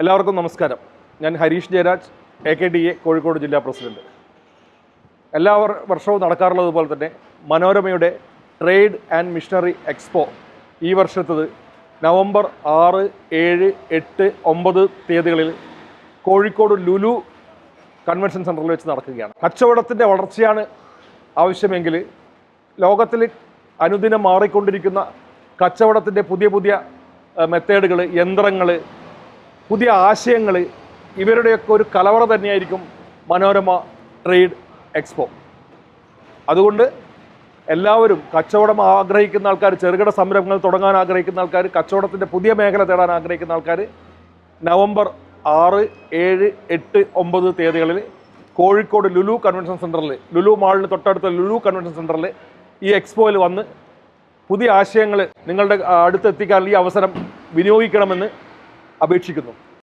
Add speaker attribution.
Speaker 1: എല്ലാവർക്കും നമസ്കാരം. ഞാൻ ഹരീഷ് ജയരാജ്, AKDA കോഴിക്കോട് ജില്ലാ പ്രസിഡന്റ്. എല്ലാ വർഷവും നടക്കാറുള്ളതുപോലെ തന്നെ മനോരമയുടെ ട്രേഡ് ആൻഡ് മിഷനറി എക്സ്പോ ഈ വർഷത്തത് നവംബർ 6, 7, 8, 9 തീയതികളിൽ കോഴിക്കോട് ലുലു കൺവെൻഷൻ സെൻറ്ററിൽ വെച്ച് നടക്കുകയാണ്. കച്ചവടത്തിൻ്റെ വളർച്ചയാണ് ആവശ്യമെങ്കിൽ ലോകത്തിൽ അനുദിനം മാറിക്കൊണ്ടിരിക്കുന്ന കച്ചവടത്തിൻ്റെ പുതിയ മെത്തേഡുകൾ, യന്ത്രങ്ങൾ, പുതിയ ആശയങ്ങൾ, ഇവരുടെയൊക്കെ ഒരു കലവറ തന്നെയായിരിക്കും മനോരമ ട്രേഡ് എക്സ്പോ. അതുകൊണ്ട് എല്ലാവരും കച്ചവടം ആഗ്രഹിക്കുന്ന ആൾക്കാർ, ചെറുകിട സംരംഭങ്ങൾ തുടങ്ങാൻ ആഗ്രഹിക്കുന്ന ആൾക്കാർ, കച്ചവടത്തിൻ്റെ പുതിയ മേഖല തേടാൻ ആഗ്രഹിക്കുന്ന ആൾക്കാർ നവംബർ 6, 7, 8, 9 തീയതികളിൽ കോഴിക്കോട് ലുലു കൺവെൻഷൻ സെൻറ്ററിൽ, ലുലു മാളിന് തൊട്ടടുത്ത ലുലു കൺവെൻഷൻ സെൻറ്ററിൽ ഈ എക്സ്പോയിൽ വന്ന് പുതിയ ആശയങ്ങൾ നിങ്ങളുടെ അടുത്തെത്തിക്കാൻ ഈ അവസരം വിനിയോഗിക്കണമെന്ന് അപേക്ഷിക്കുന്നു.